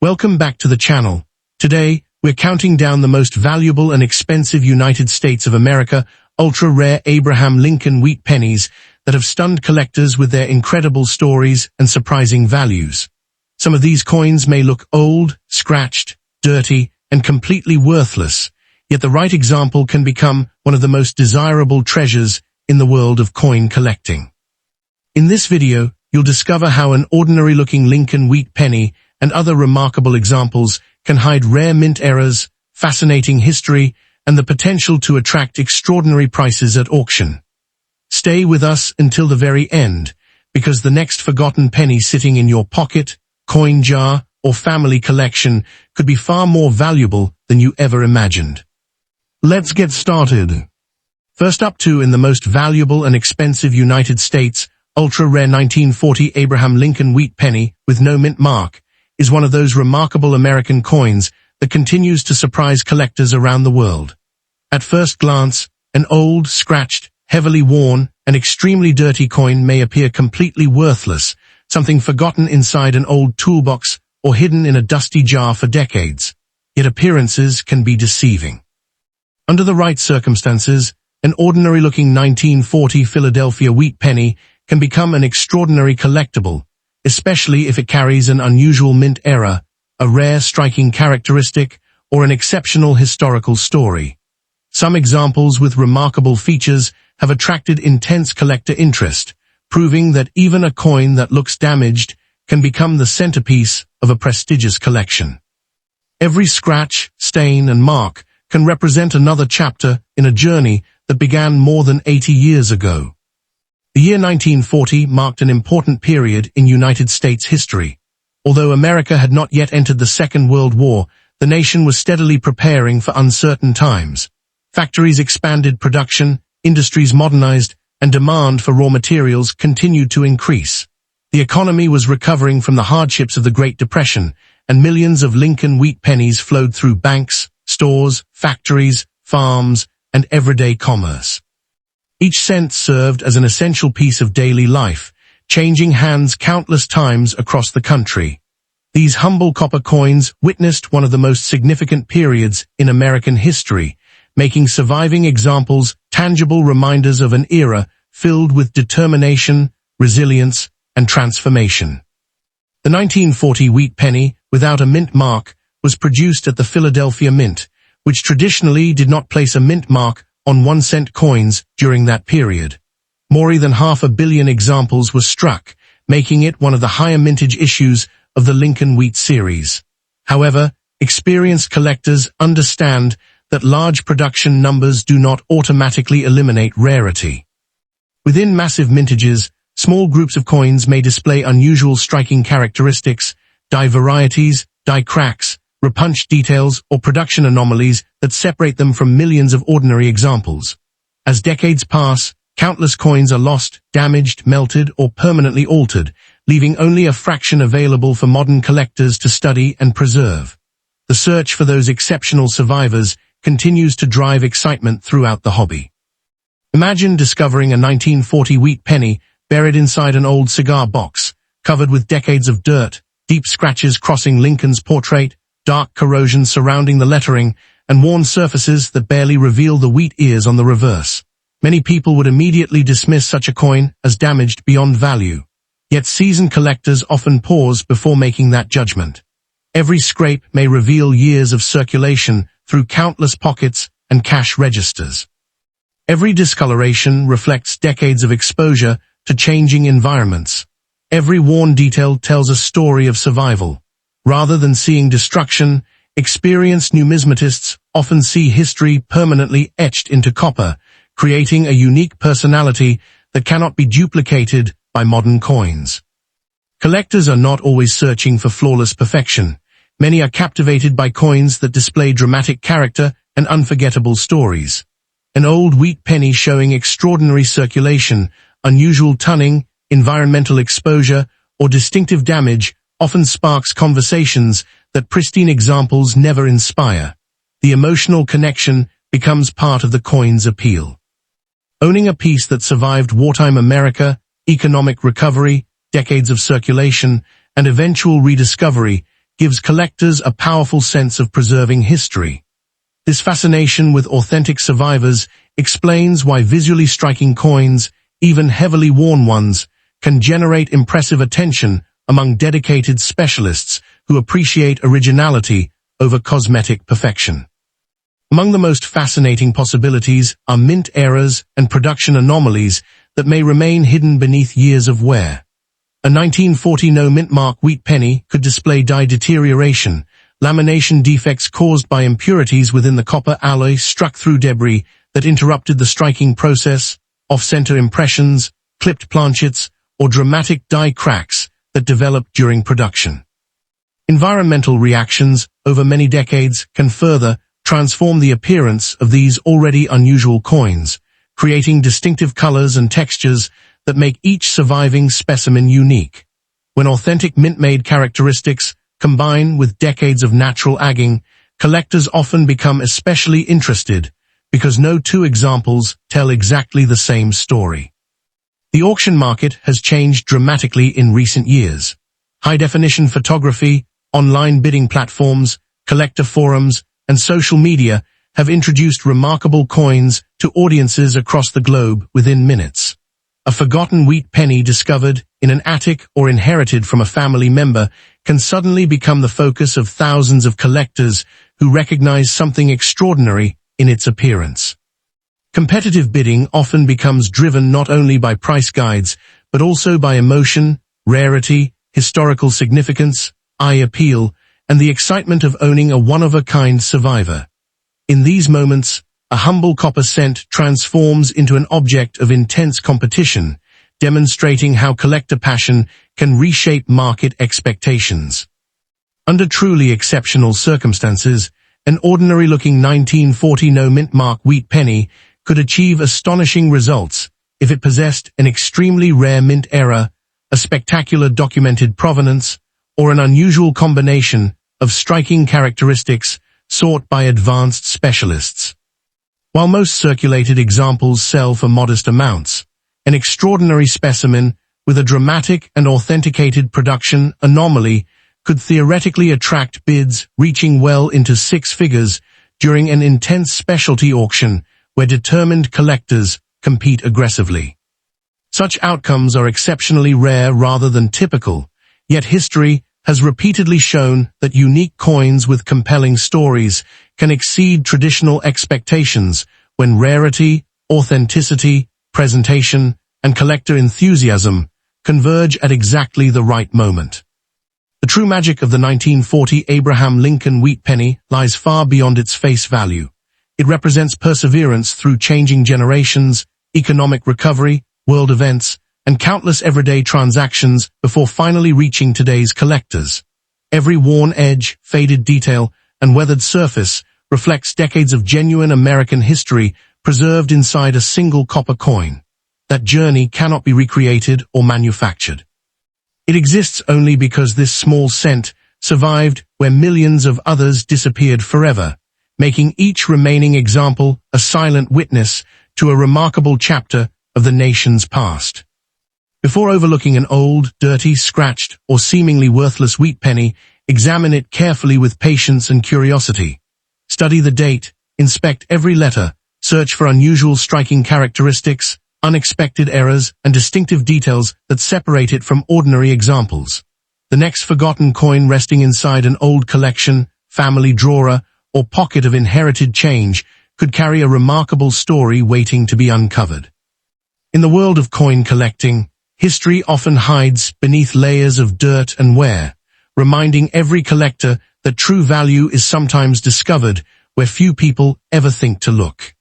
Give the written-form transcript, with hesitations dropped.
Welcome back to the channel. Today, we're counting down the most valuable and expensive United States of America ultra-rare Abraham Lincoln wheat pennies that have stunned collectors with their incredible stories and surprising values. Some of these coins may look old, scratched, dirty, and completely worthless, yet the right example can become one of the most desirable treasures in the world of coin collecting. In this video, you'll discover how an ordinary-looking Lincoln wheat penny and other remarkable examples can hide rare mint errors, fascinating history, and the potential to attract extraordinary prices at auction. Stay with us until the very end, because the next forgotten penny sitting in your pocket, coin jar, or family collection could be far more valuable than you ever imagined. Let's get started. First up in the most valuable and expensive United States, ultra-rare 1940 Abraham Lincoln wheat penny with no mint mark is one of those remarkable American coins that continues to surprise collectors around the world. At first glance, an old, scratched, heavily worn, and extremely dirty coin may appear completely worthless, something forgotten inside an old toolbox or hidden in a dusty jar for decades. Yet appearances can be deceiving. Under the right circumstances, an ordinary-looking 1940 Philadelphia wheat penny can become an extraordinary collectible, especially if it carries an unusual mint error, a rare striking characteristic, or an exceptional historical story. Some examples with remarkable features have attracted intense collector interest, proving that even a coin that looks damaged can become the centerpiece of a prestigious collection. Every scratch, stain, and mark can represent another chapter in a journey that began more than 80 years ago. The year 1940 marked an important period in United States history. Although America had not yet entered the Second World War, the nation was steadily preparing for uncertain times. Factories expanded production, industries modernized, and demand for raw materials continued to increase. The economy was recovering from the hardships of the Great Depression, and millions of Lincoln wheat pennies flowed through banks, stores, factories, farms, and everyday commerce. Each cent served as an essential piece of daily life, changing hands countless times across the country. These humble copper coins witnessed one of the most significant periods in American history, making surviving examples tangible reminders of an era filled with determination, resilience, and transformation. The 1940 wheat penny, without a mint mark, was produced at the Philadelphia Mint, which traditionally did not place a mint mark on 1-cent coins during that period. More than 500 million examples were struck, making it one of the higher mintage issues of the Lincoln wheat series. However, experienced collectors understand that large production numbers do not automatically eliminate rarity. Within massive mintages, small groups of coins may display unusual striking characteristics, die varieties, die cracks, repunched details, or production anomalies that separate them from millions of ordinary examples. As decades pass, countless coins are lost, damaged, melted, or permanently altered, leaving only a fraction available for modern collectors to study and preserve. The search for those exceptional survivors continues to drive excitement throughout the hobby. Imagine discovering a 1940 wheat penny buried inside an old cigar box, covered with decades of dirt, deep scratches crossing Lincoln's portrait, dark corrosion surrounding the lettering, and worn surfaces that barely reveal the wheat ears on the reverse. Many people would immediately dismiss such a coin as damaged beyond value. Yet seasoned collectors often pause before making that judgment. Every scrape may reveal years of circulation through countless pockets and cash registers. Every discoloration reflects decades of exposure to changing environments. Every worn detail tells a story of survival. Rather than seeing destruction, experienced numismatists often see history permanently etched into copper, creating a unique personality that cannot be duplicated by modern coins. Collectors are not always searching for flawless perfection. Many are captivated by coins that display dramatic character and unforgettable stories. An old wheat penny showing extraordinary circulation, unusual tunning, environmental exposure, or distinctive damage often sparks conversations that pristine examples never inspire. The emotional connection becomes part of the coin's appeal. Owning a piece that survived wartime America, economic recovery, decades of circulation, and eventual rediscovery gives collectors a powerful sense of preserving history. This fascination with authentic survivors explains why visually striking coins, even heavily worn ones, can generate impressive attention among dedicated specialists who appreciate originality over cosmetic perfection. Among the most fascinating possibilities are mint errors and production anomalies that may remain hidden beneath years of wear. A 1940 no-mint mark wheat penny could display dye deterioration, lamination defects caused by impurities within the copper alloy struck through debris that interrupted the striking process, off-center impressions, clipped planchets, or dramatic die cracks that developed during production. Environmental reactions over many decades can further transform the appearance of these already unusual coins, creating distinctive colors and textures that make each surviving specimen unique. When authentic mint-made characteristics combine with decades of natural aging, collectors often become especially interested because no two examples tell exactly the same story. The auction market has changed dramatically in recent years. High-definition photography, online bidding platforms, collector forums, and social media have introduced remarkable coins to audiences across the globe within minutes. A forgotten wheat penny discovered in an attic or inherited from a family member can suddenly become the focus of thousands of collectors who recognize something extraordinary in its appearance. Competitive bidding often becomes driven not only by price guides, but also by emotion, rarity, historical significance, eye appeal, and the excitement of owning a one-of-a-kind survivor. In these moments, a humble copper cent transforms into an object of intense competition, demonstrating how collector passion can reshape market expectations. Under truly exceptional circumstances, an ordinary-looking 1940 no-mint mark wheat penny could achieve astonishing results if it possessed an extremely rare mint error, a spectacular documented provenance, or an unusual combination of striking characteristics sought by advanced specialists. While most circulated examples sell for modest amounts, an extraordinary specimen with a dramatic and authenticated production anomaly could theoretically attract bids reaching well into six figures during an intense specialty auction where determined collectors compete aggressively. Such outcomes are exceptionally rare rather than typical, yet history has repeatedly shown that unique coins with compelling stories can exceed traditional expectations when rarity, authenticity, presentation, and collector enthusiasm converge at exactly the right moment. The true magic of the 1940 Abraham Lincoln wheat penny lies far beyond its face value. It represents perseverance through changing generations, economic recovery, world events, and countless everyday transactions before finally reaching today's collectors. Every worn edge, faded detail, and weathered surface reflects decades of genuine American history preserved inside a single copper coin. That journey cannot be recreated or manufactured. It exists only because this small cent survived where millions of others disappeared forever, making each remaining example a silent witness to a remarkable chapter of the nation's past. Before overlooking an old, dirty, scratched, or seemingly worthless wheat penny, examine it carefully with patience and curiosity. Study the date, inspect every letter, search for unusual striking characteristics, unexpected errors, and distinctive details that separate it from ordinary examples. The next forgotten coin resting inside an old collection, family drawer, or pocket of inherited change could carry a remarkable story waiting to be uncovered. In the world of coin collecting, history often hides beneath layers of dirt and wear, reminding every collector that true value is sometimes discovered where few people ever think to look.